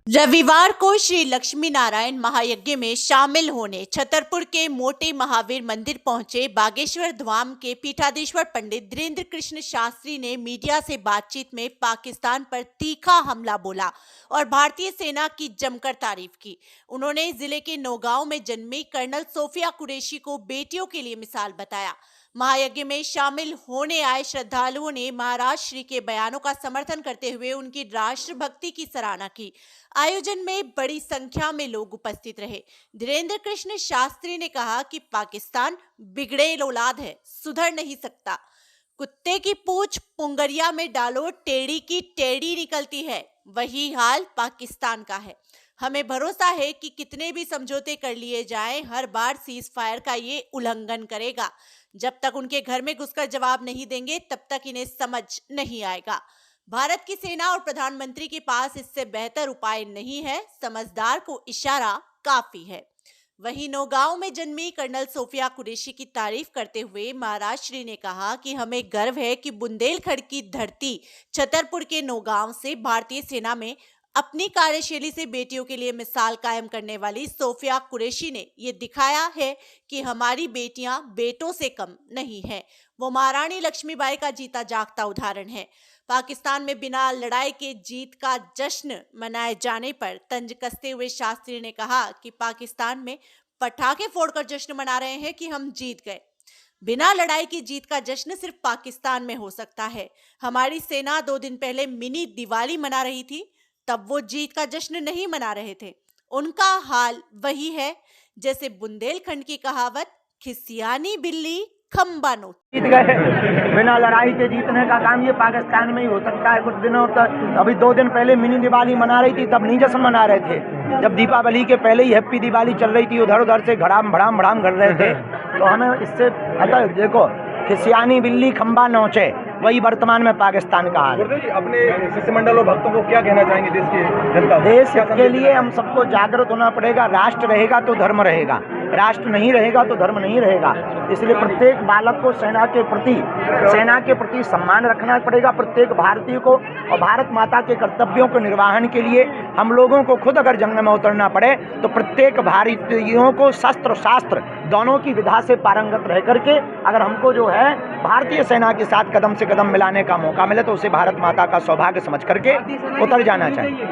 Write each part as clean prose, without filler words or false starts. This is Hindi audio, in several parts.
रविवार को श्री लक्ष्मी नारायण महायज्ञ में शामिल होने छतरपुर के मोटे महावीर मंदिर पहुंचे बागेश्वर धाम के पीठाधीश्वर पंडित धीरेन्द्र कृष्ण शास्त्री ने मीडिया से बातचीत में पाकिस्तान पर तीखा हमला बोला और भारतीय सेना की जमकर तारीफ की। उन्होंने जिले के नौगांव में जन्मी कर्नल सोफिया कुरैशी को बेटियों के लिए मिसाल बताया। महायज्ञ में शामिल होने आए श्रद्धालुओं ने महाराज श्री के बयानों का समर्थन करते हुए उनकी राष्ट्रभक्ति की सराहना की। आयोजन में बड़ी संख्या में लोग उपस्थित रहे। धीरेन्द्र कृष्ण शास्त्री ने कहा कि पाकिस्तान बिगड़ेल औलाद है, सुधर नहीं सकता। कुत्ते की पूंछ पुंगरिया में डालो, टेढ़ी की टेढ़ी निकलती है। वही हाल पाकिस्तान का है। हमें भरोसा है कि कितने भी समझौते कर लिए जाएं, हर बार सीज फायर का ये उल्लंघन करेगा। जब तक उनके घर में घुसकर जवाब नहीं देंगे तब तक इन्हें समझ नहीं आएगा। भारत की सेना और प्रधानमंत्री के पास इससे बेहतर उपाय नहीं है। समझदार को इशारा काफी है। वहीं नौगांव में जन्मी कर्नल सोफिया कुरैशी की तारीफ करते हुए महाराज श्री ने कहा कि हमें गर्व है कि बुंदेलखंड की धरती छतरपुर के नौगांव से भारतीय सेना में अपनी कार्यशैली से बेटियों के लिए मिसाल कायम करने वाली सोफिया कुरैशी ने ये दिखाया है कि हमारी बेटियां बेटों से कम नहीं हैं। वो महारानी लक्ष्मीबाई का जीता जागता उदाहरण है। पाकिस्तान में बिना लड़ाई के जीत का जश्न मनाए जाने पर तंज कसते हुए शास्त्री ने कहा कि पाकिस्तान में पटाखे फोड़कर जश्न मना रहे हैं कि हम जीत गए। बिना लड़ाई की जीत का जश्न सिर्फ पाकिस्तान में हो सकता है। हमारी सेना 2 दिन पहले मिनी दिवाली मना रही थी, तब वो जीत का जश्न नहीं मना रहे थे। उनका हाल वही है जैसे बुंदेलखंड की कहावत, खिसियानी बिल्ली खंबा नोच। जीत गए। बिना लड़ाई के जीतने का काम ये पाकिस्तान में ही हो सकता है। कुछ दिनों तक अभी 2 दिन पहले मिनी दिवाली मना रही थी, तब नहीं जश्न मना रहे थे। जब दीपावली के पहले ही हैप्पी दिवाली चल रही थी, उधर उधर से घड़ाम भड़ाम भड़ाम कर रहे थे। तो हमें इससे देखो, खिसियानी बिल्ली खंबा नोचे, वही वर्तमान में पाकिस्तान का हाल है। अपने शिष्टमंडल और भक्तों को क्या कहना चाहेंगे देश की जनता? देश के लिए हम सबको जागरूक होना पड़ेगा। राष्ट्र रहेगा तो धर्म रहेगा, राष्ट्र नहीं रहेगा तो धर्म नहीं रहेगा। इसलिए प्रत्येक बालक को सेना के प्रति सम्मान रखना पड़ेगा, प्रत्येक भारतीय को। और भारत माता के कर्तव्यों के निर्वहन के लिए हम लोगों को खुद अगर जंग में उतरना पड़े तो प्रत्येक भारतीयों को शस्त्र शास्त्र दोनों की विधा से पारंगत रह करके अगर हमको जो है भारतीय सेना के साथ कदम से कदम मिलाने का मौका मिले तो उसे भारत माता का सौभाग्य समझ करके उतर जाना चाहिए।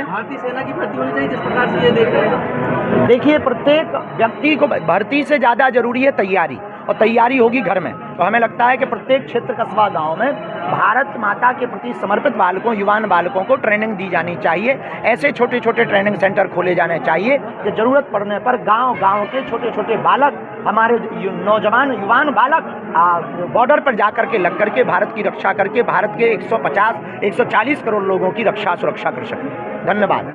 भारतीय सेना की भर्ती होनी चाहिए, जिस प्रकार से ये देख रहे हैं। देखिए, प्रत्येक व्यक्ति को भर्ती से ज़्यादा जरूरी है तैयारी, और तैयारी होगी घर में। तो हमें लगता है कि प्रत्येक क्षेत्र कस्बा गांव में भारत माता के प्रति समर्पित बालकों, युवान बालकों को ट्रेनिंग दी जानी चाहिए। ऐसे छोटे छोटे ट्रेनिंग सेंटर खोले जाने चाहिए कि जरूरत पड़ने पर गांव गांव के छोटे छोटे बालक, हमारे नौजवान युवान बालक बॉर्डर पर जाकर के लग करके भारत की रक्षा करके भारत के 150-140 करोड़ लोगों की रक्षा सुरक्षा कर सकें। धन्यवाद।